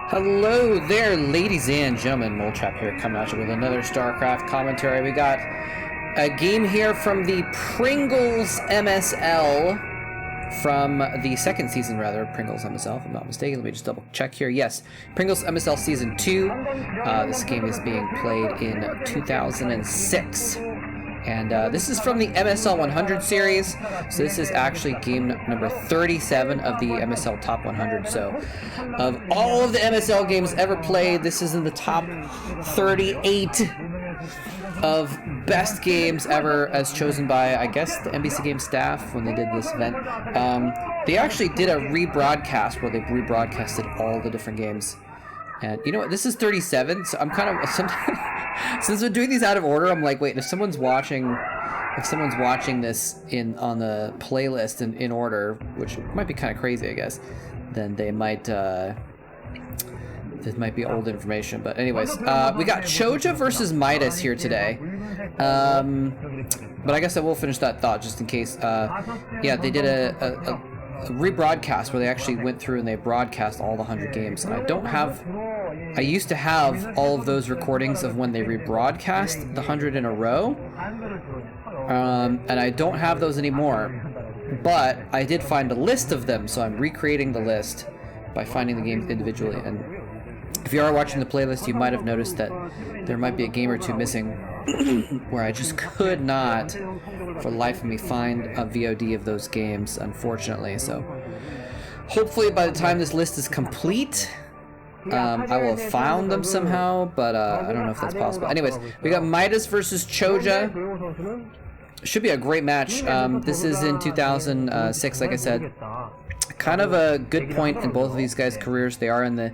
Hello there, ladies and gentlemen. Molechap here, coming at you with another StarCraft commentary. We got a game here from the Pringles MSL, from the second season, rather. Pringles MSL, if I'm not mistaken. Let me just double check here. Yes, Pringles MSL Season 2. This game is being played in 2006. And this is from the MSL100 series, so this is actually game number 37 of the MSL Top 100. So, of all of the MSL games ever played, this is in the top 38 of best games ever, as chosen by, I guess, the NBC Game staff when they did this event. They actually did a rebroadcast where they rebroadcasted all the different games. And you know what? This is 37, so I'm kind of since we're doing these out of order, I'm like, wait, if someone's watching this on the playlist in order, which might be kind of crazy, I guess, then they might this might be old information. But anyways, we got Chojja versus Midas here today. But I guess I will finish that thought just in case. Yeah, they did a rebroadcast where they actually went through and they broadcast all the 100 games, and I used to have all of those recordings of when they rebroadcast the 100 in a row, and I don't have those anymore, but I did find a list of them, so I'm recreating the list by finding the games individually. And if you are watching the playlist, you might have noticed that there might be a game or two missing where I just could not for the life of me find a VOD of those games, unfortunately. So hopefully by the time this list is complete, I will have found them somehow, but I don't know if that's possible. Anyways, we got Midas versus Chojja. Should be a great match. This is in 2006, like I said. Kind of a good point in both of these guys' careers. They are in the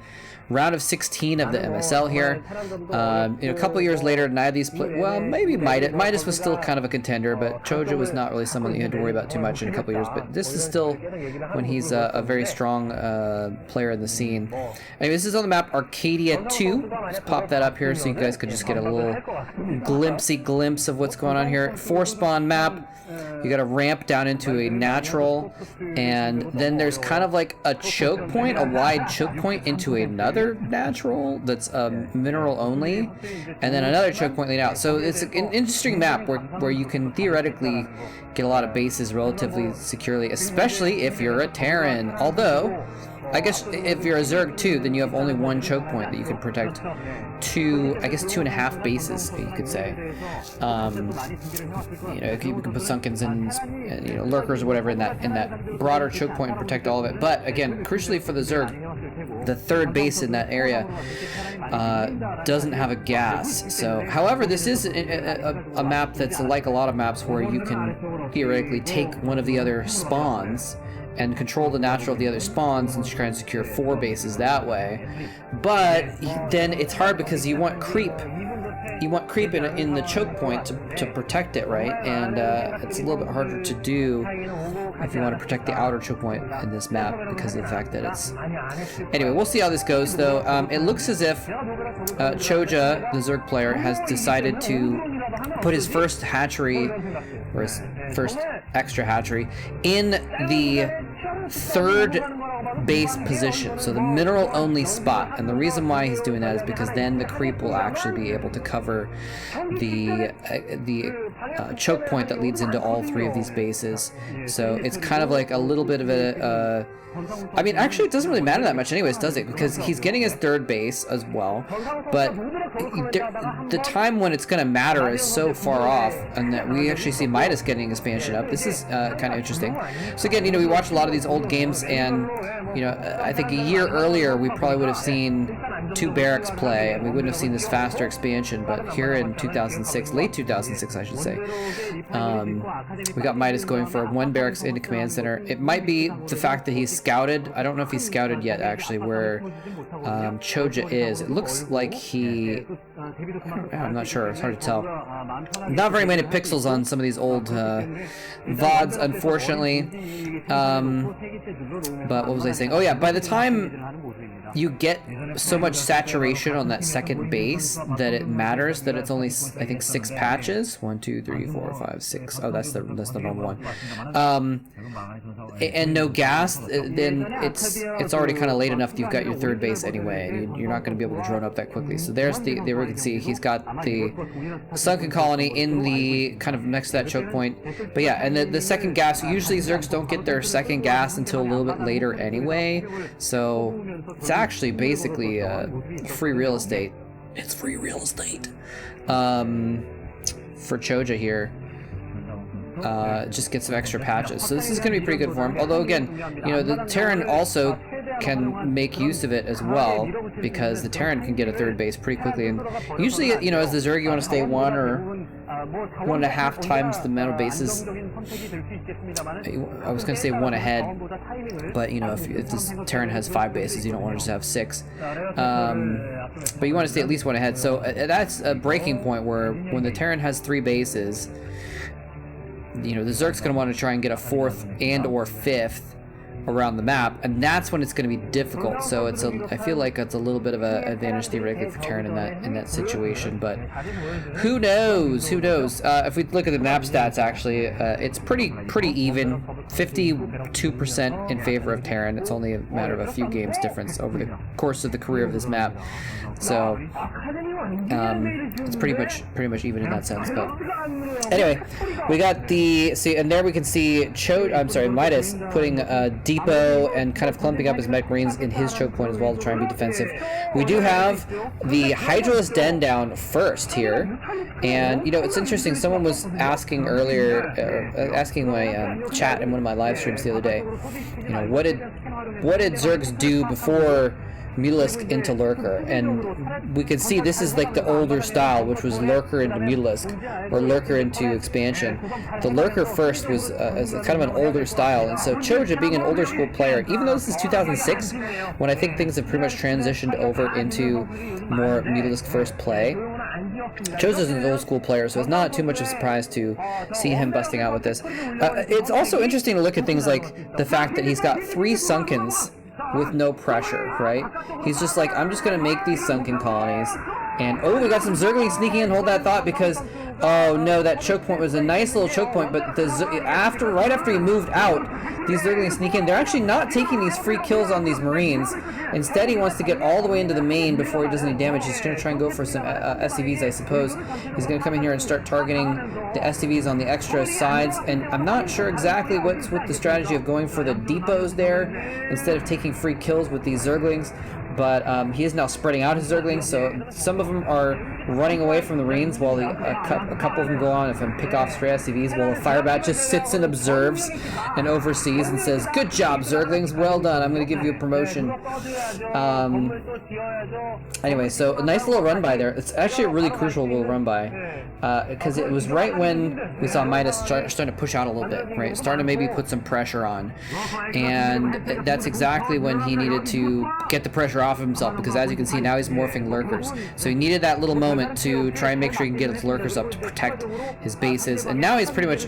round of 16 of the MSL here. A couple years later, neither of these well, maybe Midas was still kind of a contender, but Chojja was not really someone that you had to worry about too much in a couple years. But this is still when he's a very strong player in the scene. Anyway, this is on the map Arcadia 2. Let's pop that up here so you guys could just get a little glimpse of what's going on here. 4-spawn map. You got to ramp down into a natural, and then there's kind of like a choke point, a wide choke point into another natural that's mineral only, and then another choke point laid out. So it's an interesting map where you can theoretically get a lot of bases relatively securely, especially if you're a Terran. Although, I guess if you're a Zerg too, then you have only one choke point that you can protect. I guess 2.5 bases, you could say. You can put Sunkens and lurkers or whatever in that broader choke point and protect all of it. But again, crucially for the Zerg, the third base in that area doesn't have a gas. So, however, this is a map that's like a lot of maps where you can theoretically take one of the other spawns and control the natural of the other spawns and try and secure 4 bases that way. But then it's hard because you want creep. You want creep in the choke point to protect it, right? And it's a little bit harder to do if you want to protect the outer choke point in this map because of the fact that it's... Anyway, we'll see how this goes, though. It looks as if Chojja, the Zerg player, has decided to put his first hatchery, or his first extra hatchery, in the third base position, so the mineral only spot. And the reason why he's doing that is because then the creep will actually be able to cover the choke point that leads into all 3 of these bases. So it's kind of like a little bit of a I mean, actually, it doesn't really matter that much anyways, does it? Because he's getting his third base as well, but the time when it's going to matter is so far off, and that we actually see Midas getting expansion up. This is kind of interesting. So again, we watch a lot of these old games, and I think a year earlier we probably would have seen 2 barracks play, and we wouldn't have seen this faster expansion. But here in 2006, late 2006, I should say, we got Midas going for 1 barracks into command center. It might be the fact that he's scouted. I don't know if he's scouted yet, actually, where Chojja is. It looks like he... I'm not sure. It's hard to tell. Not very many pixels on some of these old VODs, unfortunately. But what was I saying? Oh, yeah. By the time you get so much saturation on that second base that it matters that it's only, I think, 6 patches. 1, 2, 3, 4, 5, 6. Oh, that's the normal one. and no gas, then it's already kind of late enough that you've got your third base anyway, and you're not going to be able to drone up that quickly. So there we can see he's got the sunken colony in the kind of next to that choke point. But yeah, and the second gas, usually Zergs don't get their second gas until a little bit later anyway, so it's actually basically free real estate. It's free real estate for Chojja here. Just get some extra patches, so this is going to be pretty good for him. Although again, you know, the Terran also can make use of it as well, because the Terran can get a third base pretty quickly, and usually, you know, as the Zerg, you want to stay 1 or 1.5 times the amount of bases. I was going to say 1 ahead, but you know, if this Terran has 5 bases, you don't want to just have 6. But you want to stay at least 1 ahead, so that's a breaking point where when the Terran has 3 bases, you know, the Zerg's going to want to try and get a 4th and or 5th around the map, and that's when it's going to be difficult. So it's I feel like it's a little bit of an advantage theoretically for Terran in that situation, but who knows? Who knows? If we look at the map stats, actually, it's pretty even, 52% in favor of Terran. It's only a matter of a few games difference over the course of the career of this map, so it's pretty much even in that sense. But anyway, we got and there we can see Midas putting Depot and kind of clumping up his mech marines in his choke point as well to try and be defensive. We do have the Hydralisk Den down first here, and you know, it's interesting. Someone was asking earlier, asking my chat in one of my live streams the other day, you know, what did Zergs do before Mutalisk into Lurker? And we can see this is like the older style, which was Lurker into Mutalisk, or Lurker into Expansion. The Lurker first was kind of an older style, and so Chojja, being an older school player, even though this is 2006, when I think things have pretty much transitioned over into more Mutalisk first play, Chojja's an old school player, so it's not too much of a surprise to see him busting out with this. It's also interesting to look at things like the fact that he's got 3 Sunkens with no pressure, right? He's just like, I'm just going to make these sunken colonies. And, oh, we got some Zerglings sneaking in. Hold that thought, because, oh no, that choke point was a nice little choke point, but right after he moved out, these Zerglings sneak in. They're actually not taking these free kills on these Marines. Instead, he wants to get all the way into the main before he does any damage. He's going to try and go for some SCVs, I suppose. He's going to come in here and start targeting the SCVs on the extra sides, and I'm not sure exactly what's with the strategy of going for the depots there instead of taking free kills with these Zerglings. But he is now spreading out his Zerglings, so some of them are running away from the Marines while a couple of them go on and pick off stray SCVs, while the Firebat just sits and observes and oversees and says, "Good job, Zerglings, well done, I'm going to give you a promotion." Anyway, so a nice little run by there. It's actually a really crucial little run by, because it was right when we saw Midas starting to push out a little bit, right? Starting to maybe put some pressure on. And that's exactly when he needed to get the pressure off of himself, because as you can see now he's morphing Lurkers. So he needed that little moment to try and make sure he can get his Lurkers up to protect his bases. And now he's pretty much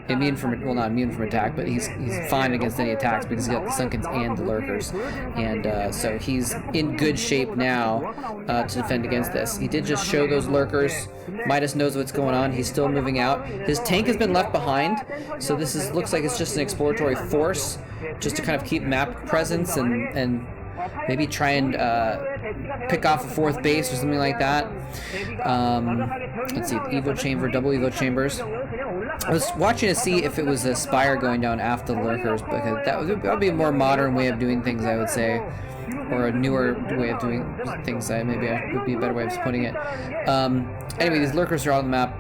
immune from, well, not immune from attack, but he's fine against any attacks because he's got the Sunkens and the Lurkers. And so he's in good shape now to defend against this. He did just show those Lurkers. Midas knows what's going on. He's still moving out. His tank has been left behind, so this looks like it's just an exploratory force, just to kind of keep map presence and maybe try and pick off a 4th base or something like that. Let's see, Evo Chamber, double Evo Chambers. I was watching to see if it was a Spire going down after the Lurkers, because that would be a more modern way of doing things, I would say, or a newer way of doing things. Maybe would be a better way of putting it. Anyway, these Lurkers are on the map.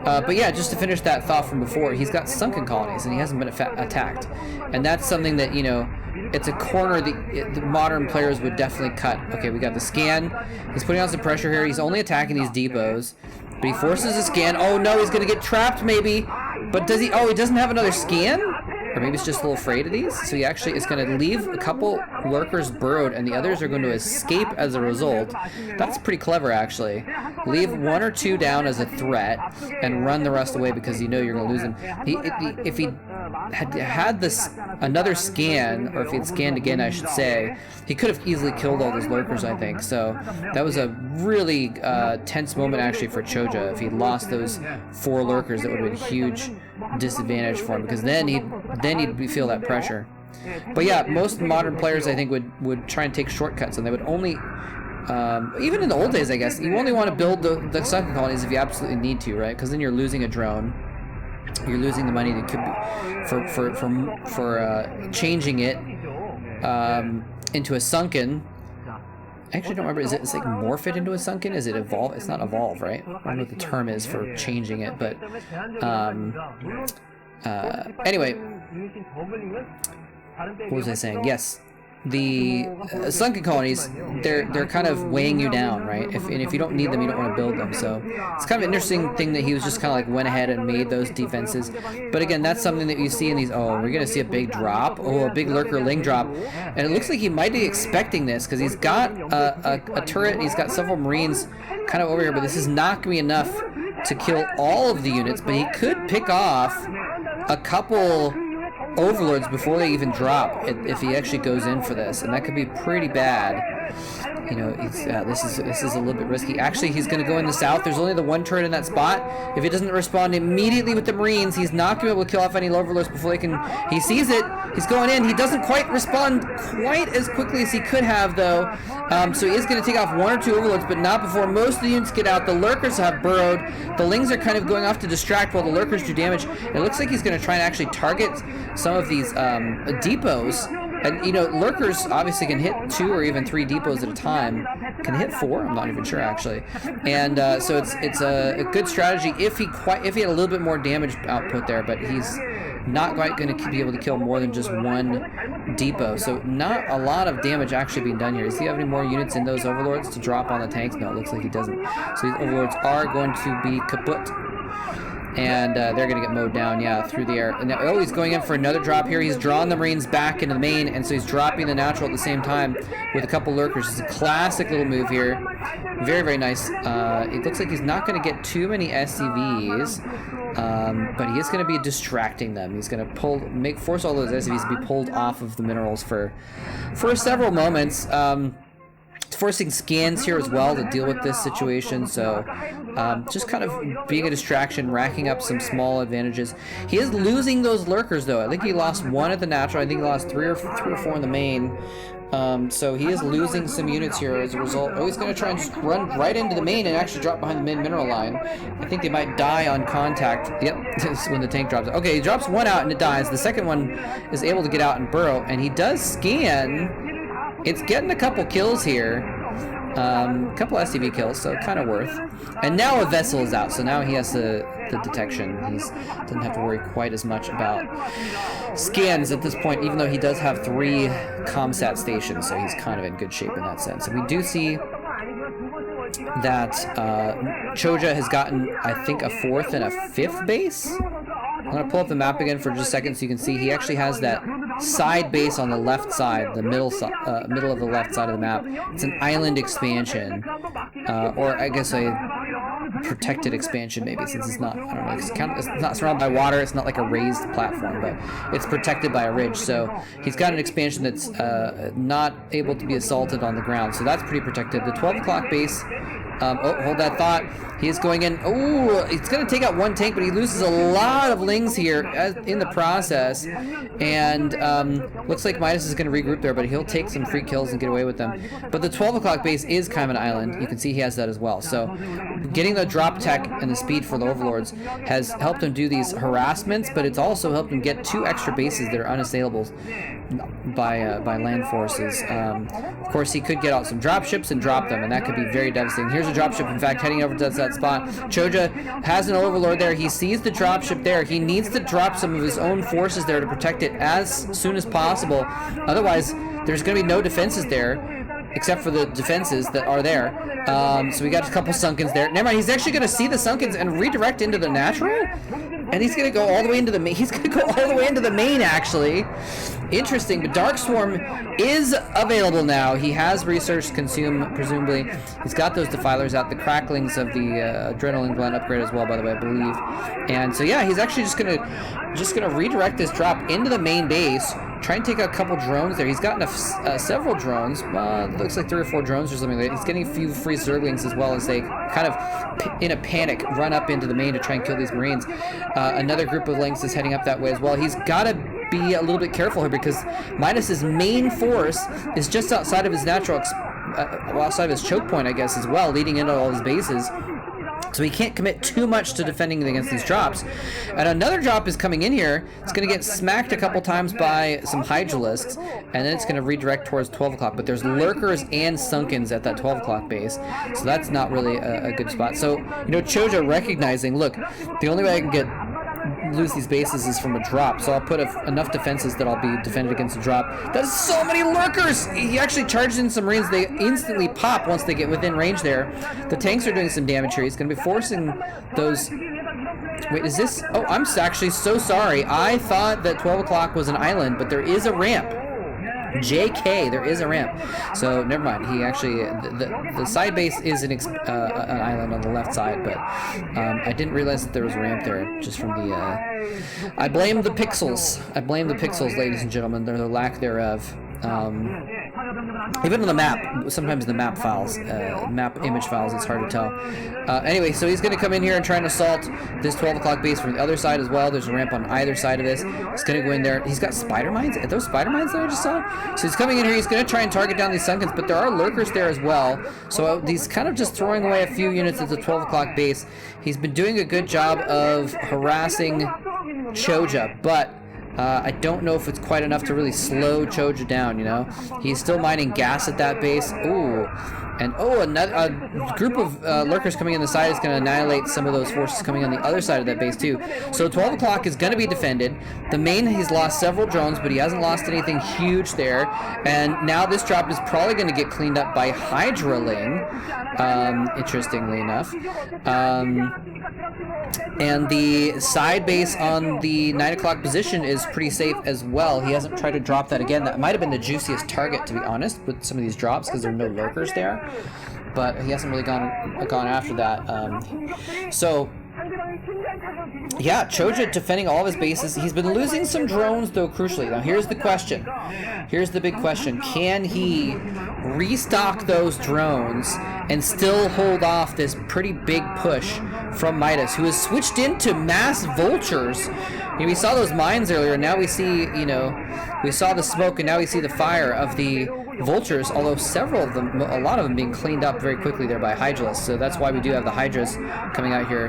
But yeah, just to finish that thought from before, he's got sunken colonies and he hasn't been attacked, and that's something that, you know, it's a corner that the modern players would definitely cut. Okay, we got the scan. He's putting on some pressure here. He's only attacking these depots, but he forces a scan. Oh no, he's gonna get trapped maybe. But does he? Oh, he doesn't have another scan? Or maybe he's just a little afraid of these. So he actually is going to leave a couple Lurkers burrowed, and the others are going to escape as a result. That's pretty clever, actually. Leave 1 or 2 down as a threat, and run the rest away because you know you're going to lose them. If he had this another scan, or if he'd scanned again, I should say, he could have easily killed all those lurkers, I think. So that was a really tense moment actually for Chojja. If he'd lost those 4 lurkers, that would have been a huge disadvantage for him, because then he'd feel that pressure. But yeah, most modern players I think would try and take shortcuts, and they would only even in the old days, I guess, you only want to build the sunken colonies if you absolutely need to, right? Because then you're losing a drone. You're losing the money that could be for changing it into a sunken. I actually don't remember. It's like morph it into a sunken? Is it evolve? It's not evolve, right? I don't know what the term is for changing it, but anyway, what was I saying? Yes. The sunken colonies, they're kind of weighing you down, right? And if you don't need them, you don't want to build them. So it's kind of an interesting thing that he was just kind of like went ahead and made those defenses. But again, that's something that you see in these. Oh, we're gonna see a big drop. Oh, a big lurker ling drop, and it looks like he might be expecting this because he's got a turret. And he's got several marines kind of over here, but this is not gonna be enough to kill all of the units. But he could pick off a couple overlords before they even drop if he actually goes in for this, and that could be pretty bad. You know, this is a little bit risky. Actually, he's going to go in the south. There's only the 1 turret in that spot. If he doesn't respond immediately with the marines, he's not going to be able to kill off any overlords before they can. He sees it. He's going in. He doesn't quite respond quite as quickly as he could have, though. So he is going to take off 1 or 2 overlords, but not before most of the units get out. The lurkers have burrowed. The lings are kind of going off to distract while the lurkers do damage. It looks like he's going to try and actually target some of these depots. And, you know, lurkers obviously can hit 2 or even 3 depots at a time. Can hit 4? I'm not even sure, actually. And so it's a good strategy if he had a little bit more damage output there, but he's not quite going to be able to kill more than just 1 depot. So not a lot of damage actually being done here. Does he have any more units in those overlords to drop on the tanks? No, it looks like he doesn't. So these overlords are going to be kaput. And they're going to get mowed down, yeah, through the air. And now, oh, he's going in for another drop here. He's drawn the marines back into the main, and so he's dropping the natural at the same time with a couple lurkers. It's a classic little move here. Very, very nice. It looks like he's not going to get too many SCVs, but he is going to be distracting them. He's going to force all those SCVs to be pulled off of the minerals for several moments. Forcing scans here as well to deal with this situation, so just kind of being a distraction, racking up some small advantages. He is losing those lurkers, though. I think he lost 1 at the natural. I think he lost 3 or 4 in the main. So he is losing some units here as a result. Oh, he's going to try and just run right into the main and actually drop behind the main mineral line. I think they might die on contact. Yep, this is when the tank drops. Okay, he drops 1 out and it dies. The second one is able to get out and burrow, and he does scan. It's getting a couple kills here, a couple SCV kills, so kind of worth. And now a vessel is out, so now he has the detection. He doesn't have to worry quite as much about scans at this point, even though he does have 3 ComSat stations, so he's kind of in good shape in that sense. And we do see that Chojja has gotten, I think, a 4th and a 5th base. I'm going to pull up the map again for just a second so you can see he actually has that side base on the left side, the middle of the left side of the map. It's an island expansion, or I guess a protected expansion maybe, since it's not, I don't know, it's not surrounded by water, it's not like a raised platform, but it's protected by a ridge. So he's got an expansion that's not able to be assaulted on the ground, so that's pretty protected. The 12 o'clock base, oh, hold that thought. He is going in. Oh, he's going to take out 1 tank, but he loses a lot of lings here in the process. And looks like Midas is going to regroup there, but he'll take some free kills and get away with them. But the 12 o'clock base is kind of an island. You can see he has that as well. So getting the drop tech and the speed for the overlords has helped him do these harassments, but it's also helped him get 2 extra bases that are unassailable by land forces. Of course, he could get out some dropships and drop them, and that could be very devastating. Here's a dropship, in fact, heading over to that spot. Chojja has an overlord there. He sees the dropship there. He needs to drop some of his own forces there to protect it as soon as possible. Otherwise, there's going to be no defenses there, except for the defenses that are there. So we got a couple sunkens there. Never mind, he's actually going to see the sunkens and redirect into the natural? And he's gonna go all the way into the main. He's gonna go all the way into the main, actually. Interesting, but Dark Swarm is available now. He has researched Consume, presumably. He's got those defilers out, the cracklings of the adrenaline gland upgrade as well, by the way, I believe. And so yeah, he's actually just gonna redirect this drop into the main base. Try and take a couple drones there. He's gotten several drones. Looks like 3 or 4 drones or something like that. He's getting a few free Zerglings as well as they kind of, in a panic, run up into the main to try and kill these Marines. Another group of Lynx is heading up that way as well. He's got to be a little bit careful here because Midas's main force is just outside of his natural, outside of his choke point, I guess, as well, leading into all his bases. So he can't commit too much to defending against these drops. And another drop is coming in here. It's going to get smacked a couple times by some Hydralisks, and then it's going to redirect towards 12 o'clock. But there's Lurkers and Sunkens at that 12 o'clock base, so that's not really a good spot. So, you know, Chojja recognizing, look, the only way I can lose these bases is from a drop, so I'll put enough defenses that I'll be defended against a drop. That's so many Lurkers! He actually charged in some Marines. They instantly pop once they get within range there. The tanks are doing some damage here. He's going to be forcing those... Wait, is this... Oh, I'm actually so sorry. I thought that 12 o'clock was an island, but there is a ramp. JK, there is a ramp. So never mind. He actually the side base is an island on the left side, but I didn't realize that there was a ramp there just from the. I blame the pixels. I blame the pixels, ladies and gentlemen. They're the lack thereof. Even on the map, sometimes the map files, map image files, it's hard to tell. Anyway, so he's going to come in here and try and assault this 12 o'clock base from the other side as well. There's a ramp on either side of this. He's going to go in there. He's got spider mines. Are those spider mines that I just saw? So he's coming in here. He's going to try and target down these Sunkens, but there are Lurkers there as well. So he's kind of just throwing away a few units at the 12 o'clock base. He's been doing a good job of harassing Chojja, but I don't know if it's quite enough to really slow Chojja down, you know? He's still mining gas at that base. Ooh. And, oh, a group of Lurkers coming in the side is going to annihilate some of those forces coming on the other side of that base, too. So 12 o'clock is going to be defended. The main, he's lost several drones, but he hasn't lost anything huge there. And now this drop is probably going to get cleaned up by Hydraling, interestingly enough. And the side base on the 9 o'clock position is pretty safe as well. He hasn't tried to drop that again. That might have been the juiciest target, to be honest, with some of these drops because there are no Lurkers there. But he hasn't really gone after that. So yeah, Chojja defending all of his bases. He's been losing some drones, though, crucially. Now, here's the question. Here's the big question. Can he restock those drones and still hold off this pretty big push from Midas, who has switched into mass vultures? You know, we saw those mines earlier, and now we see, you know, we saw the smoke, and now we see the fire of the vultures, although several of them, a lot of them being cleaned up very quickly there by Hydras. So that's why we do have the Hydras coming out here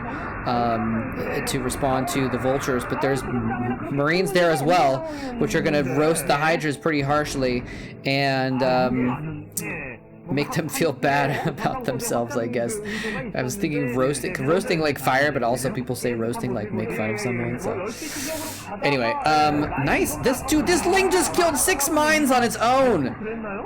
to respond to the vultures. But there's Marines there as well, which are going to roast the Hydras pretty harshly and make them feel bad about themselves, I guess. I was thinking roasting like fire, but also people say roasting like make fun of someone. So anyway, nice. This Ling just killed 6 mines on its own.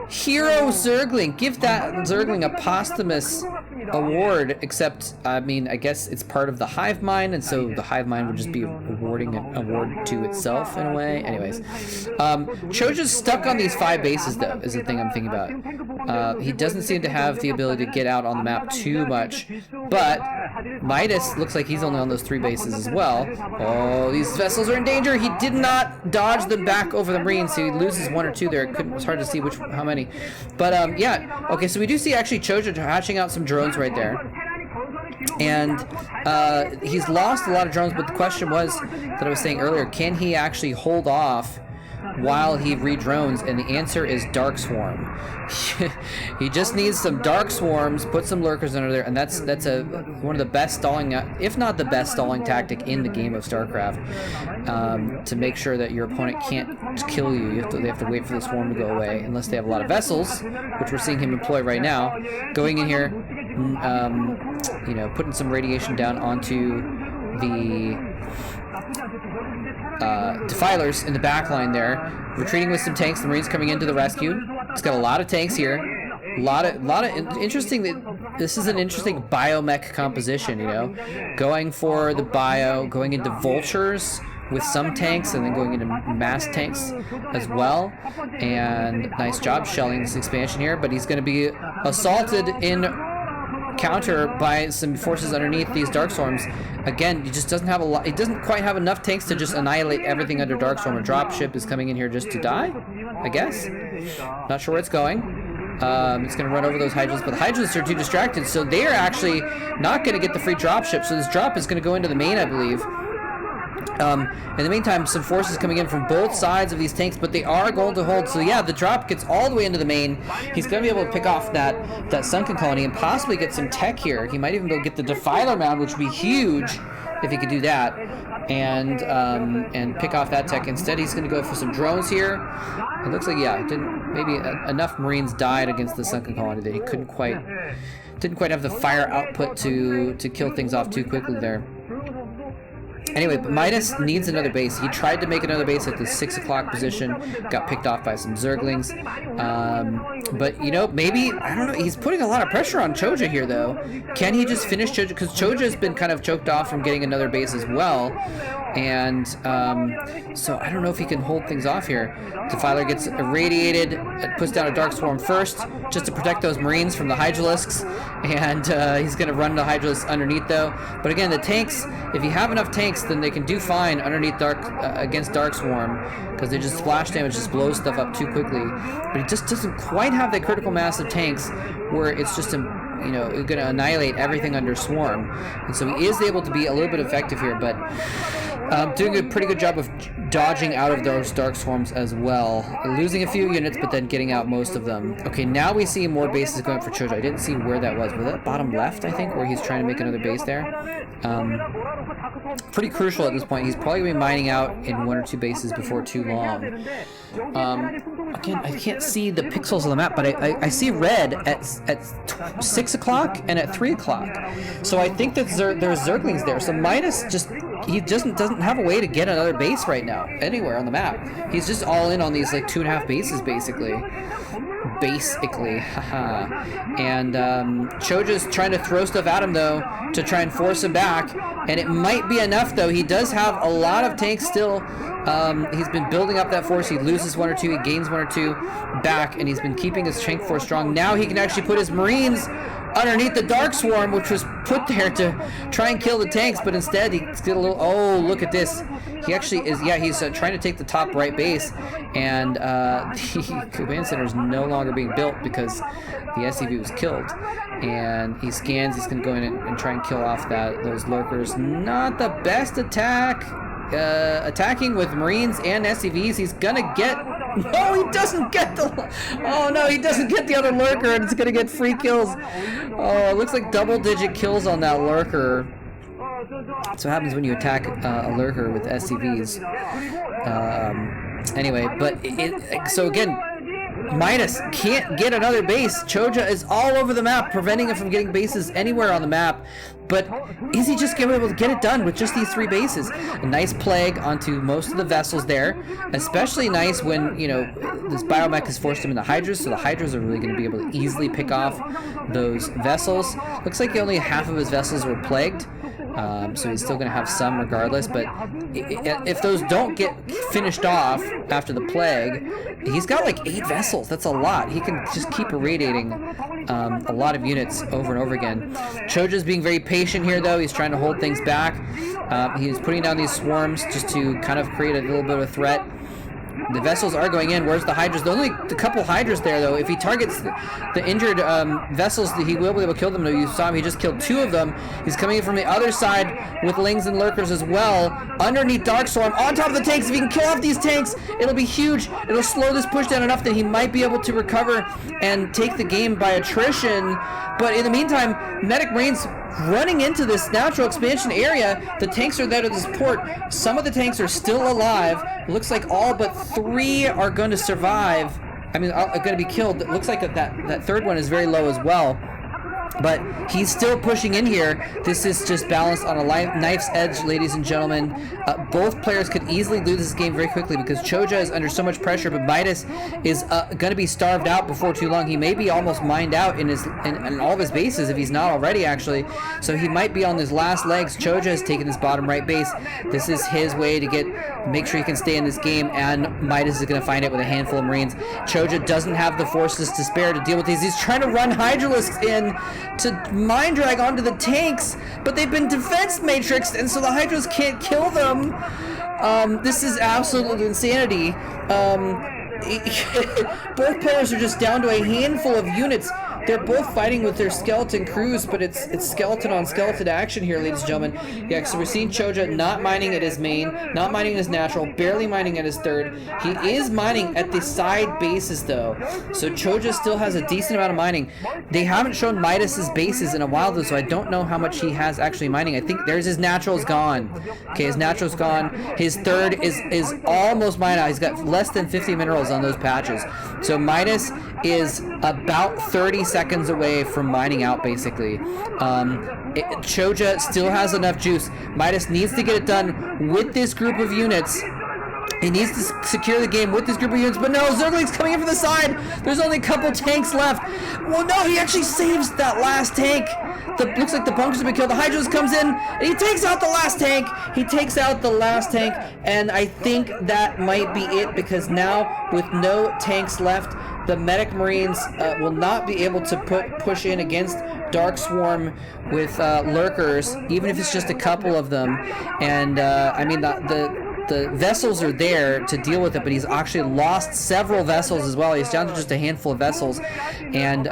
Hero Zergling. Give that Zergling a posthumous award, except, I mean, I guess it's part of the hive mind, and so the hive mind would just be awarding an award to itself in a way. Anyways, Chojja's stuck on these 5 bases, though, is the thing I'm thinking about. He doesn't seem to have the ability to get out on the map too much, but Midas looks like he's only on those 3 bases as well. Oh, these vessels are in danger. He did not dodge them back over the Marines, so he loses 1 or 2 there. It's hard to see how many. But yeah, okay, so we do see actually Chojja hatching out some drones right there. And he's lost a lot of drones, but the question was, that I was saying earlier, can he actually hold off while he re-drones? And the answer is Dark Swarm. He just needs some Dark Swarms, put some Lurkers under there, and that's one of the best stalling, if not the best stalling tactic in the game of StarCraft, to make sure that your opponent can't kill you. They have to wait for the swarm to go away, unless they have a lot of vessels, which we're seeing him employ right now. Going in here, you know, putting some radiation down onto the defilers in the back line there, retreating with some tanks. The Marines coming into the rescue. It's got a lot of tanks here. lot of interesting. This is an interesting biomech composition, you know, going for the bio, going into vultures with some tanks, and then going into mass tanks as well. And nice job shelling this expansion here, but he's going to be assaulted in counter by some forces underneath these Darkstorms. Again, he just doesn't have a lot. It doesn't quite have enough tanks to just annihilate everything under Darkstorm. A dropship is coming in here just to die, I guess. Not sure where it's going. It's going to run over those Hydras, but the Hydras are too distracted, so they are actually not going to get the free dropship. So this drop is going to go into the main, I believe. In the meantime, some forces coming in from both sides of these tanks, but they are going to hold. So yeah, the drop gets all the way into the main. He's going to be able to pick off that sunken colony and possibly get some tech here. He might even be able to get the Defiler mound, which would be huge if he could do that, and pick off that tech. Instead, he's going to go for some drones here. It looks like, yeah, maybe enough Marines died against the sunken colony that he didn't quite have the fire output to kill things off too quickly there. Anyway, but Midas needs another base. He tried to make another base at the 6 o'clock position, got picked off by some Zerglings. But, you know, maybe, I don't know, he's putting a lot of pressure on Chojja here, though. Can he just finish Chojja? Because Chojja has been kind of choked off from getting another base as well. And so I don't know if he can hold things off here. Defiler gets irradiated, puts down a Darkstorm first, just to protect those Marines from the Hydralisks. And he's going to run the Hydralisks underneath, though. But again, the tanks, if you have enough tanks, then they can do fine underneath against Darkswarm, because they just splash damage, just blows stuff up too quickly. But he just doesn't quite have that critical mass of tanks where it's just you know, going to annihilate everything under Swarm. And so he is able to be a little bit effective here, but doing a pretty good job of dodging out of those Dark Swarms as well. Losing a few units, but then getting out most of them. Okay, now we see more bases going for Chojja. I didn't see where that was. Was that bottom left, I think, where he's trying to make another base there? Pretty crucial at this point. He's probably going to be mining out in 1 or 2 bases before too long. Again, I can't see the pixels on the map, but I see red at 6 o'clock and at 3 o'clock. So I think that there's Zerglings there. So Midas he doesn't have a way to get another base right now anywhere on the map. He's just all in on these like 2.5 bases basically. Haha. And Chojja's trying to throw stuff at him though to try and force him back, and it might be enough though. He does have a lot of tanks still. He's been building up that force. He loses 1 or 2, he gains 1 or 2 back, and he's been keeping his tank force strong. Now he can actually put his Marines underneath the Dark Swarm, which was put there to try and kill the tanks, but instead he's got a little, oh, look at this. He actually is, yeah, he's trying to take the top right base, and the command center is no longer being built because the SCV was killed. And he scans, he's going to go in and try and kill off those lurkers. Not the best attack. Attacking with Marines and SCVs, he's gonna get, no, he doesn't get oh no, he doesn't get the other lurker, and it's gonna get free kills. Oh, it looks like double-digit kills on that lurker. That's what happens when you attack a lurker with SCVs. Anyway, but so again, Midas can't get another base. Chojja is all over the map, preventing him from getting bases anywhere on the map. But is he just able to get it done with just these 3 bases? A nice plague onto most of the vessels there. Especially nice when, you know, this biomech has forced him into Hydras, so the Hydras are really going to be able to easily pick off those vessels. Looks like only half of his vessels were plagued. So he's still going to have some regardless, but if those don't get finished off after the plague, he's got like 8 vessels. That's a lot. He can just keep irradiating a lot of units over and over again. Chojja's being very patient here, though. He's trying to hold things back. He's putting down these swarms just to kind of create a little bit of a threat. The vessels are going in. Where's the Hydras? There's only a couple Hydras there, though. If he targets the injured vessels, he will be able to kill them. You saw him. He just killed 2 of them. He's coming in from the other side with Lings and Lurkers as well. Underneath Darkstorm, on top of the tanks. If he can kill off these tanks, it'll be huge. It'll slow this push down enough that he might be able to recover and take the game by attrition. But in the meantime, Medic Marines running into this natural expansion area. The tanks are there to support. Some of the tanks are still alive. It looks like all but 3 are going to survive. I mean, are going to be killed. It looks like that 3rd one is very low as well. But he's still pushing in here. This is just balanced on a knife's edge, ladies and gentlemen. Both players could easily lose this game very quickly because Chojja is under so much pressure, but Midas is going to be starved out before too long. He may be almost mined out in all of his bases if he's not already, actually. So he might be on his last legs. Chojja has taken this bottom right base. This is his way to make sure he can stay in this game, and Midas is going to find it with a handful of Marines. Chojja doesn't have the forces to spare to deal with these. He's trying to run Hydralisks in to mine drag onto the tanks, but they've been defense matrixed, and so the Hydras can't kill them. This is absolute insanity. Both players are just down to a handful of units. They're both fighting with their skeleton crews, but it's skeleton on skeleton action here, ladies and gentlemen. Yeah, so we're seeing Chojja not mining at his main, not mining his natural, barely mining at his third. He is mining at the side bases, though. So Chojja still has a decent amount of mining. They haven't shown Midas's bases in a while, though, so I don't know how much he has actually mining. I think there's his natural's gone. Okay, his natural's gone. His third is almost mined out. He's got less than 50 minerals on those patches. So Midas is about 30 seconds away from mining out, basically. Chojja still has enough juice. Midas needs to get it done with this group of units. He needs to secure the game with this group of units, but no, Zergling's coming in from the side. There's only a couple tanks left. Well, no, he actually saves that last tank. Looks like the bunkers have been killed. The Hydras comes in, and he takes out the last tank. He takes out the last tank, and I think that might be it, because now, with no tanks left, the medic Marines will not be able to push in against Dark Swarm with lurkers, even if it's just a couple of them. And I mean, the vessels are there to deal with it, but he's actually lost several vessels as well. He's down to just a handful of vessels, and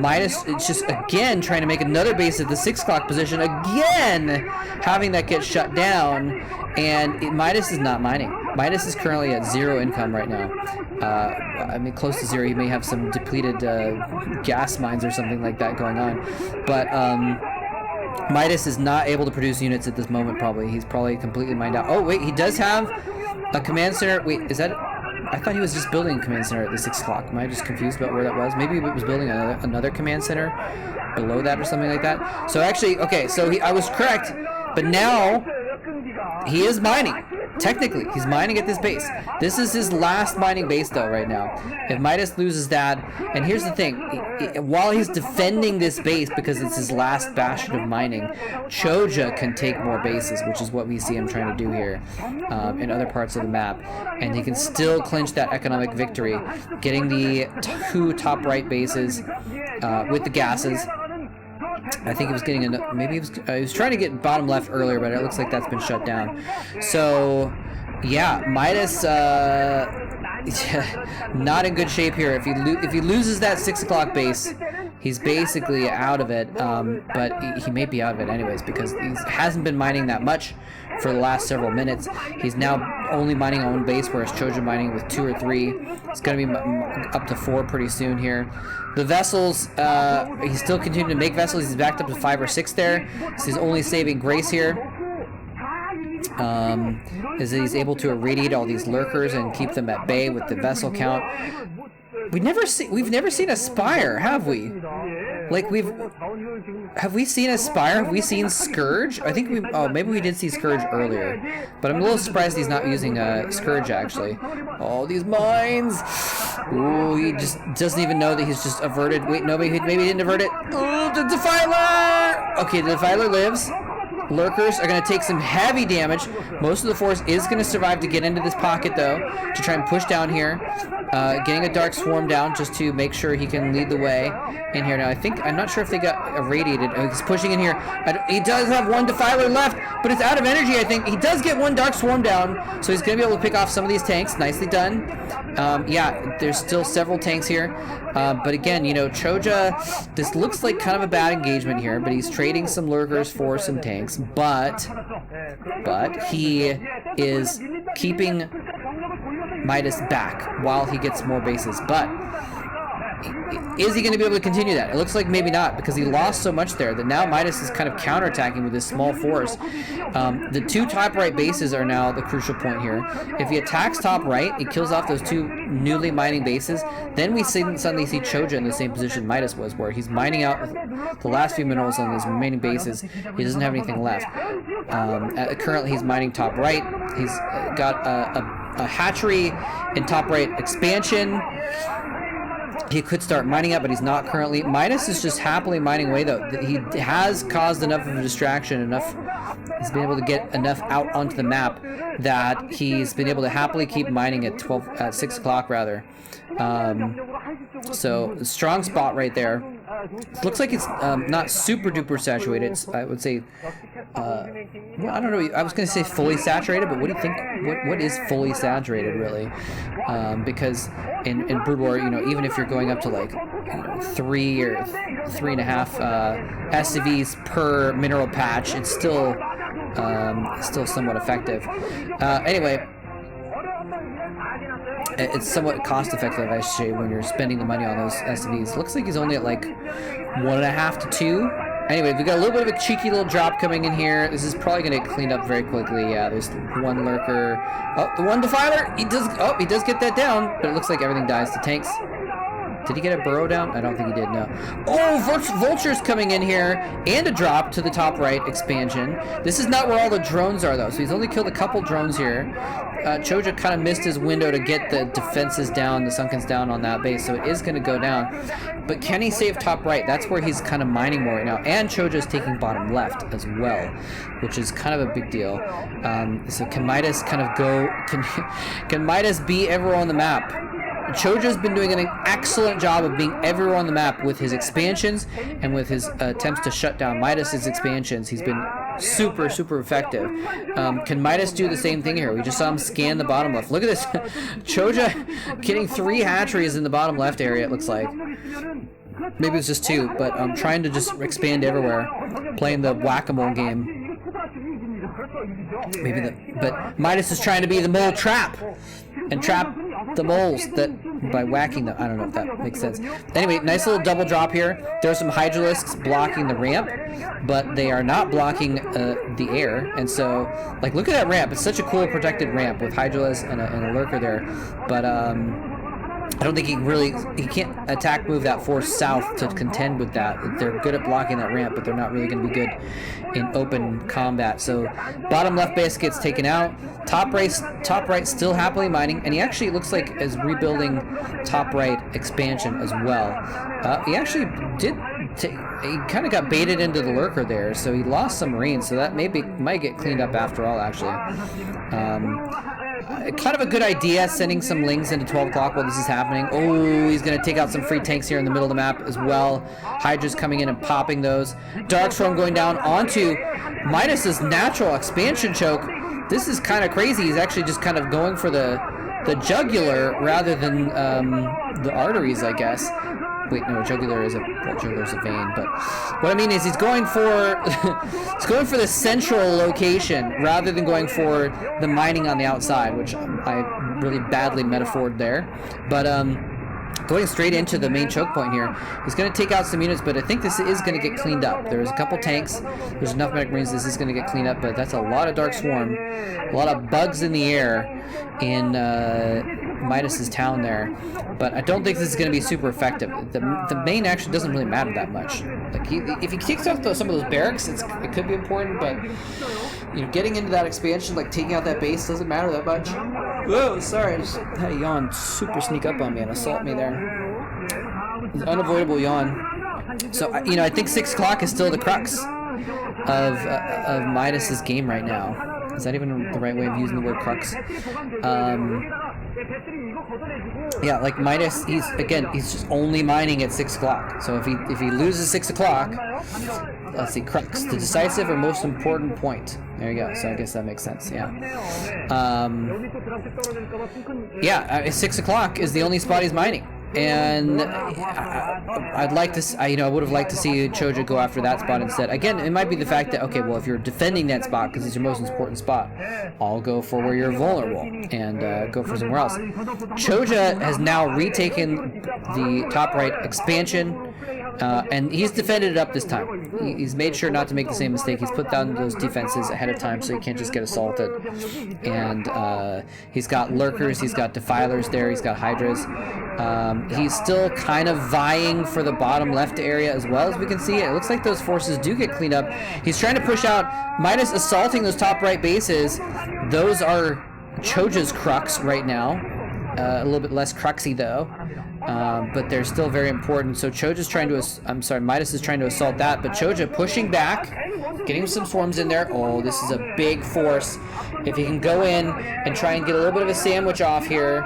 Midas is just again trying to make another base at the 6 o'clock position, again having that get shut down, and Midas is not mining. Midas is currently at 0 income right now. I mean, close to 0. He may have some depleted gas mines or something like that going on, but Midas is not able to produce units at this moment, probably. He's probably completely mined out. Oh, wait, he does have a command center. Wait, is that... I thought he was just building a command center at the 6 o'clock. Am I just confused about where that was? Maybe he was building another command center below that or something like that. So actually, okay, so I was correct, but now he is mining. Technically, he's mining at this base. This is his last mining base, though, right now. If Midas loses that, and here's the thing, while he's defending this base because it's his last bastion of mining, Chojja can take more bases, which is what we see him trying to do here in other parts of the map. And he can still clinch that economic victory, getting the 2 top right bases with the gases. I think he was getting maybe he was trying to get bottom left earlier, but it looks like that's been shut down. So yeah, Midas not in good shape here. If he loses that 6 o'clock base, he's basically out of it. But he may be out of it anyways, because he hasn't been mining that much for the last several minutes. He's now only mining on 1 base, whereas Chojja mining with 2 or 3. It's going to be up to 4 pretty soon here. The vessels, he's still continuing to make vessels. He's backed up to 5 or 6 there. So he's only saving Grace here. Is that he's able to irradiate all these lurkers and keep them at bay with the vessel count. We've never seen a Spire, have we? Like, have we seen a Spire? Have we seen Scourge? I think maybe we did see Scourge earlier, but I'm a little surprised he's not using Scourge, actually. Oh, these mines! Ooh, he just doesn't even know that he's just averted. Wait, no, maybe he didn't avert it. Ooh, the Defiler! Okay, the Defiler lives. Lurkers are going to take some heavy damage. Most of the force is going to survive to get into this pocket, though, to try and push down here. Getting a Dark Swarm down just to make sure he can lead the way in here. Now, I'm not sure if they got irradiated. Oh, he's pushing in here. He does have 1 Defiler left, but it's out of energy, I think. He does get 1 Dark Swarm down, so he's going to be able to pick off some of these tanks. Nicely done. Yeah, there's still several tanks here. But again, you know, Chojja, this looks like kind of a bad engagement here, but he's trading some lurkers for some tanks. But he is keeping Midas back while he gets more bases. But is he going to be able to continue that? It looks like maybe not, because he lost so much there that now Midas is kind of counterattacking with this small force. The two top right bases are now the crucial point here. If he attacks top right, he kills off those two newly mining bases. Then we suddenly see Chojja in the same position Midas was, where he's mining out the last few minerals on his remaining bases. He doesn't have anything left. Currently, he's mining top right. He's got a hatchery in top right expansion. He could start mining up, but he's not currently. Midas is just happily mining away, though. He has caused enough of a distraction, he's been able to get enough out onto the map that he's been able to happily keep mining at 6 o'clock rather. So strong spot right there. Looks like it's not super duper saturated. I would say, well, I don't know. I was going to say fully saturated, but what do you think? What is fully saturated really? Because in Brood War, you know, even if you're going up to like 3 or 3.5 SCVs per mineral patch, it's still somewhat effective. Anyway. It's somewhat cost effective, I should say, when you're spending the money on those SCVs. Looks like he's only at like 1.5 to 2. Anyway, we got a little bit of a cheeky little drop coming in here. This is probably going to get cleaned up very quickly. Yeah, there's one lurker. Oh, the one defiler. He does get that down, but it looks like everything dies to tanks. Did he get a burrow down? I don't think he did, no. Oh, vultures coming in here, and a drop to the top right expansion. This is not where all the drones are, though, so he's only killed a couple drones here. Chojja kind of missed his window to get the defenses down, the sunkens down on that base, so it is going to go down. But can he save top right? That's where he's kind of mining more right now. And Chojja's taking bottom left as well, which is kind of a big deal. So can Midas kind of go... Can Midas be everywhere on the map? Chojja's been doing an excellent job of being everywhere on the map with his expansions and with his attempts to shut down Midas's expansions. He's been super, super effective. Can Midas do the same thing here? We just saw him scan the bottom left. Look at this. Chojja getting 3 hatcheries in the bottom left area, it looks like. Maybe it's just 2, but I'm trying to just expand everywhere, playing the whack-a-mole game. But Midas is trying to be the mole trap and trap the moles that by whacking them. I don't know if that makes sense. Anyway, nice little double drop here. There are some hydralisks blocking the ramp, but they are not blocking the air. And so, like, look at that ramp. It's such a cool protected ramp with hydralisks and a lurker there. But I don't think he can't attack move that force south to contend with that. They're good at blocking that ramp, but they're not really going to be good in open combat. So bottom left base gets taken out. Top right still happily mining, and he actually looks like is rebuilding top right expansion as well. He actually he kind of got baited into the lurker there, so he lost some marines, so that might get cleaned up after all, actually. Kind of a good idea, sending some lings into 12 o'clock while this is happening. Oh, he's going to take out some free tanks here in the middle of the map as well. Hydra's coming in and popping those. Darkstorm going down onto Midas's natural expansion choke. This is kind of crazy. He's actually just kind of going for the jugular rather than the arteries, I guess. Wait, no, jugular is a vein, but what I mean is he's going for the central location rather than going for the mining on the outside, which I really badly metaphored there. But going straight into the main choke point here, he's going to take out some units, but I think this is going to get cleaned up. There's a couple tanks, there's enough medic marines, this is going to get cleaned up, but that's a lot of Dark Swarm, a lot of bugs in the air in Midas's town there. But I don't think this is going to be super effective. The main actually doesn't really matter that much. Like if he takes out some of those barracks, it could be important, but you know, getting into that expansion, like taking out that base, doesn't matter that much. Whoa, sorry, I just had a yawn super sneak up on me and assault me there. It's an unavoidable yawn. So you know, I think 6 o'clock is still the crux of Midas's game right now. Is that even the right way of using the word crux? Yeah, like Midas, he's just only mining at 6 o'clock. So if he loses 6 o'clock, let's see, crux, the decisive or most important point. There you go. So I guess that makes sense. Yeah. Yeah, 6 o'clock is the only spot he's mining. And I'd like to, I would have liked to see Chojja go after that spot instead. Again, it might be the fact that, okay, well, if you're defending that spot because it's your most important spot, I'll go for where you're vulnerable and go for somewhere else. Chojja has now retaken the top right expansion, and he's defended it up this time. He's made sure not to make the same mistake. He's put down those defenses ahead of time so he can't just get assaulted. And he's got lurkers, he's got defilers there, he's got hydras. He's still kind of vying for the bottom left area as well, as we can see. It looks like those forces do get cleaned up. He's trying to push out. Midas assaulting those top right bases. Those are Chojja's crux right now. A little bit less cruxy though. But they're still very important. So Chojja's trying to, Midas is trying to assault that, but Chojja pushing back, getting some swarms in there. Oh, this is a big force. If he can go in and try and get a little bit of a sandwich off here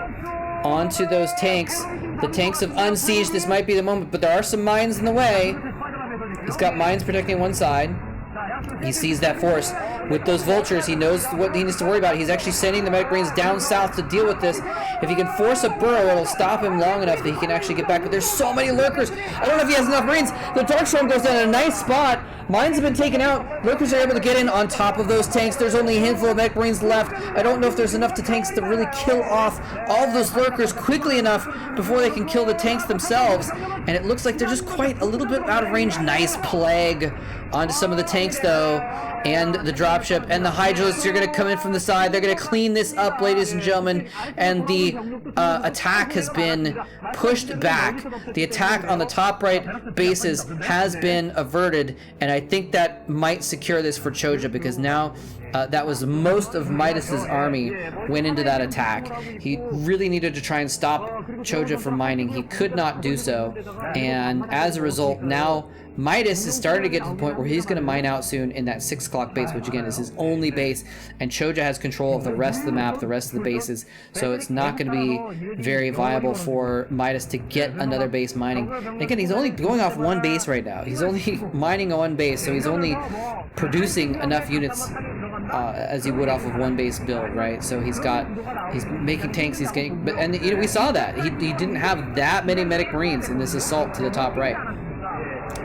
onto those tanks. The tanks have unsieged. This might be the moment, but there are some mines in the way. He's got mines protecting one side. He sees that force. With those vultures, he knows what he needs to worry about. He's actually sending the medic marines down south to deal with this. If he can force a burrow, it'll stop him long enough that he can actually get back. But there's so many lurkers. I don't know if he has enough marines. The dark storm goes down in a nice spot. Mines have been taken out. Lurkers are able to get in on top of those tanks. There's only a handful of medic marines left. I don't know if there's enough tanks to really kill off all of those lurkers quickly enough before they can kill the tanks themselves. And it looks like they're just quite a little bit out of range. Nice plague onto some of the tanks though, and the dropship and the hydralisks are going to come in from the side. They're going to clean this up, ladies and gentlemen, and the attack has been pushed back. The attack on the top right bases has been averted, and I think that might secure this for Chojja, because now that was most of Midas's army went into that attack. He really needed to try and stop Chojja from mining. He could not do so, and as a result, now Midas is starting to get to the point where he's going to mine out soon in that 6 o'clock base, which again is his only base, and Chojja has control of the rest of the map, the rest of the bases, so it's not going to be very viable for Midas to get another base mining. And again, he's only going off one base right now. He's only mining on one base, so he's only producing enough units as he would off of one base build, right? So he's making tanks, he's getting, and we saw that he didn't have that many medic marines in this assault to the top right.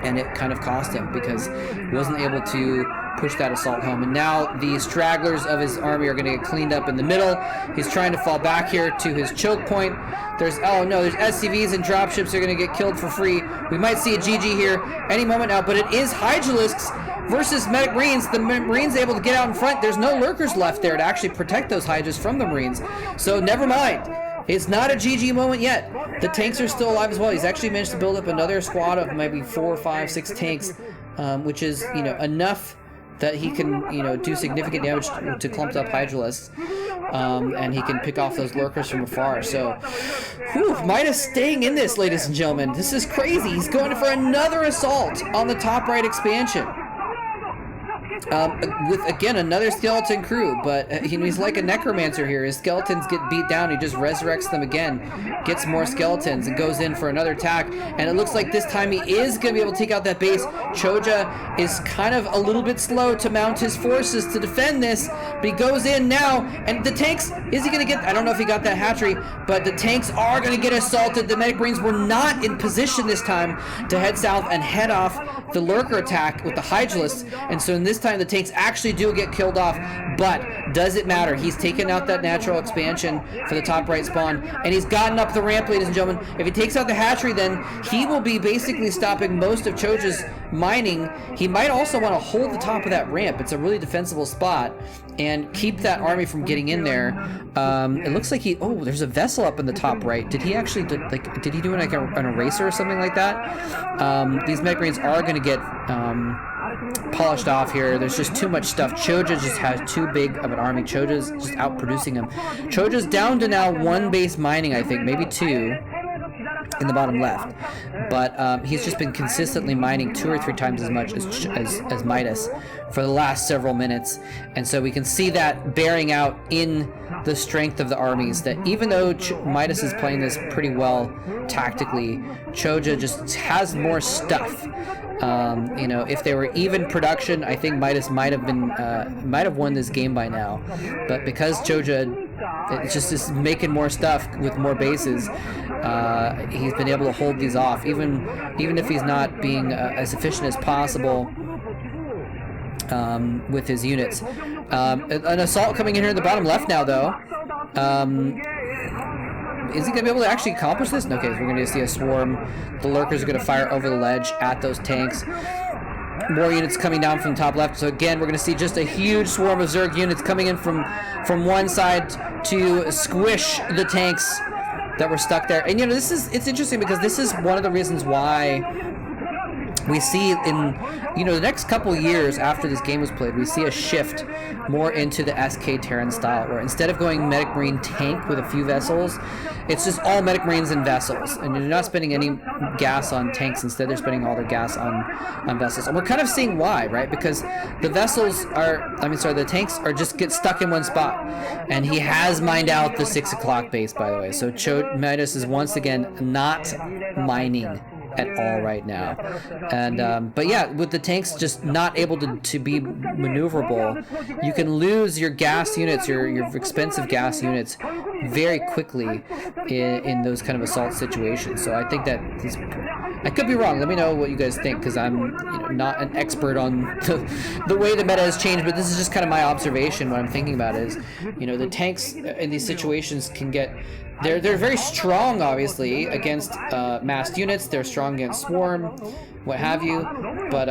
And it kind of cost him because he wasn't able to push that assault home. And now the stragglers of his army are going to get cleaned up in the middle. He's trying to fall back here to his choke point. There's SCVs and dropships are going to get killed for free. We might see a GG here any moment now, but it is hydralisks versus medic marines. The marines able to get out in front. There's no lurkers left there to actually protect those hydras from the marines. So never mind. It's not a GG moment yet. The tanks are still alive as well. He's actually managed to build up another squad of maybe 4, 5, 6 tanks, which is, enough that he can, do significant damage to clumped up hydralisks, and he can pick off those lurkers from afar. So, Midas staying in this, ladies and gentlemen. This is crazy. He's going for another assault on the top right expansion. With, again, another skeleton crew, but he's like a necromancer here. His skeletons get beat down, he just resurrects them again, gets more skeletons, and goes in for another attack, and it looks like this time he is going to be able to take out that base. Chojja is kind of a little bit slow to mount his forces to defend this, but he goes in now, and the tanks, is he going to get, I don't know if he got that hatchery, but the tanks are going to get assaulted. The medic marines were not in position this time to head south and head off the lurker attack with the hydralisks, and so in this time the tanks actually do get killed off, but does it matter? He's taken out that natural expansion for the top right spawn, and he's gotten up the ramp, ladies and gentlemen. If he takes out the hatchery, then he will be basically stopping most of Chojja's mining. He might also want to hold the top of that ramp. It's a really defensible spot, and keep that army from getting in there. It looks like there's a vessel up in the top right. Did he actually, did he do like an eraser or something like that? These medic marines are going to get polished off here. There's just too much stuff. Chojja just has too big of an army. Chojja's just outproducing him. Chojja's down to now 1 base mining, I think, maybe 2 in the bottom left, but he's just been consistently mining 2 or 3 times as much as Midas for the last several minutes, and so we can see that bearing out in the strength of the armies, that even though Midas is playing this pretty well tactically, Chojja just has more stuff. If they were even production, I think Midas might have won this game by now, but because Chojja it's just making more stuff with more bases. He's been able to hold these off, even if he's not being as efficient as possible with his units. An assault coming in here in the bottom left now, though. Is he going to be able to actually accomplish this? Okay, so we're going to see a swarm. The lurkers are going to fire over the ledge at those tanks. More units coming down from the top left. So again, we're going to see just a huge swarm of Zerg units coming in from one side to squish the tanks that were stuck there. And you know, it's interesting because this is one of the reasons why we see in, you know, the next couple years after this game was played, we see a shift more into the SK Terran style, where instead of going Medic Marine tank with a few vessels, it's just all Medic Marines and vessels, and you're not spending any gas on tanks. Instead, they're spending all their gas on vessels. And we're kind of seeing why, right? Because the vessels are, the tanks are just get stuck in one spot. And he has mined out the 6 o'clock base, by the way. So Midas is once again not mining at all right now. And but yeah, with the tanks just not able to be maneuverable, you can lose your gas units, your expensive gas units very quickly in those kind of assault situations. So I think that I could be wrong. Let me know what you guys think, because I'm not an expert on the way the meta has changed, but this is just kind of my observation. What I'm thinking about is, the tanks in these situations can get, they're very strong, obviously, against massed units. They're strong against swarm, what have you, but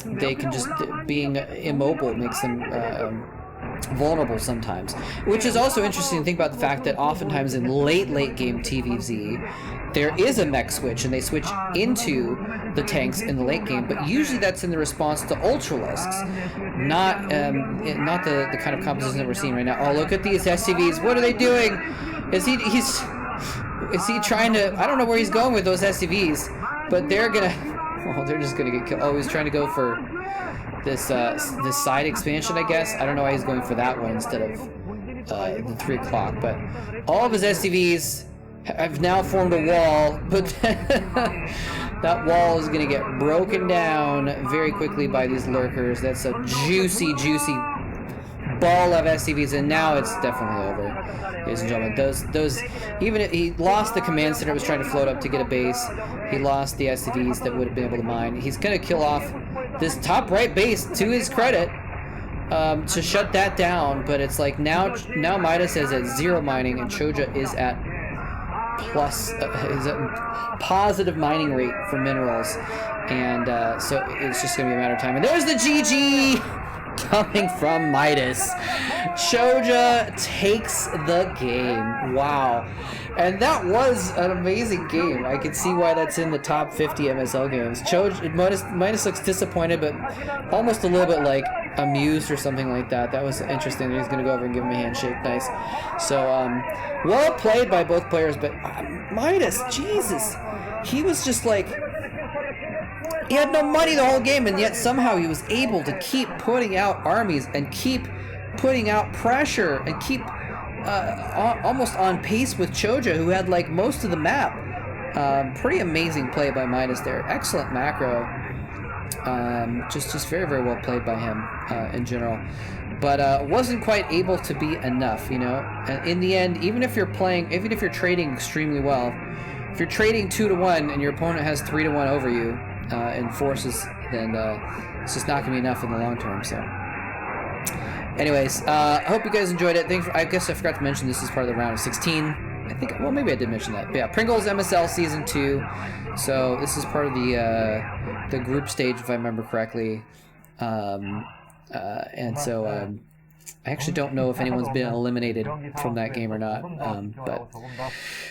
they can just, being immobile makes them vulnerable sometimes. Which is also interesting to think about the fact that oftentimes in late game TVZ, there is a mech switch, and they switch into the tanks in the late game, but usually that's in the response to Ultralisks, not the kind of composition that we're seeing right now. Oh, look at these SCVs! What are they doing? Is he trying to? I don't know where he's going with those SCVs, but they're just gonna get killed. Oh, he's trying to go for this side expansion, I guess. I don't know why he's going for that one instead of the 3 o'clock. But all of his SCVs have now formed a wall, but that wall is gonna get broken down very quickly by these lurkers. That's a juicy ball of SCVs, and now it's definitely over, ladies and gentlemen. Those even if he lost the command center, was trying to float up to get a base. He lost the SCVs that would have been able to mine. He's gonna kill off this top right base, to his credit, to shut that down. But it's like now Midas is at 0 mining, and Chojja is at positive mining rate for minerals, and so it's just gonna be a matter of time. And there's the GG coming from Midas. Chojja takes the game. Wow. And that was an amazing game. I can see why that's in the top 50 MSL games. Midas looks disappointed, but almost a little bit like amused or something like that. That was interesting. He's going to go over and give him a handshake. Nice. So, well played by both players, but Midas, Jesus. He was just like, he had no money the whole game, and yet somehow he was able to keep putting out armies and keep putting out pressure and keep almost on pace with Chojja, who had like most of the map. Pretty amazing play by Midas there. Excellent macro. Just very, very well played by him in general. But wasn't quite able to be enough, And in the end, even if you're trading extremely well, if you're trading 2-1 and your opponent has 3-1 over you in forces, then it's just not gonna be enough in the long term. So. Anyways, I hope you guys enjoyed it. I guess I forgot to mention this is part of the round of 16. I think, well, maybe I did mention that. But yeah, Pringles MSL Season 2. So this is part of the group stage, if I remember correctly. And so I actually don't know if anyone's been eliminated from that game or not. But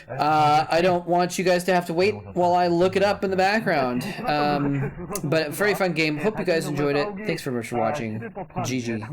I don't want you guys to have to wait while I look it up in the background. But a very fun game. Hope you guys enjoyed it. Thanks very much for watching. GG.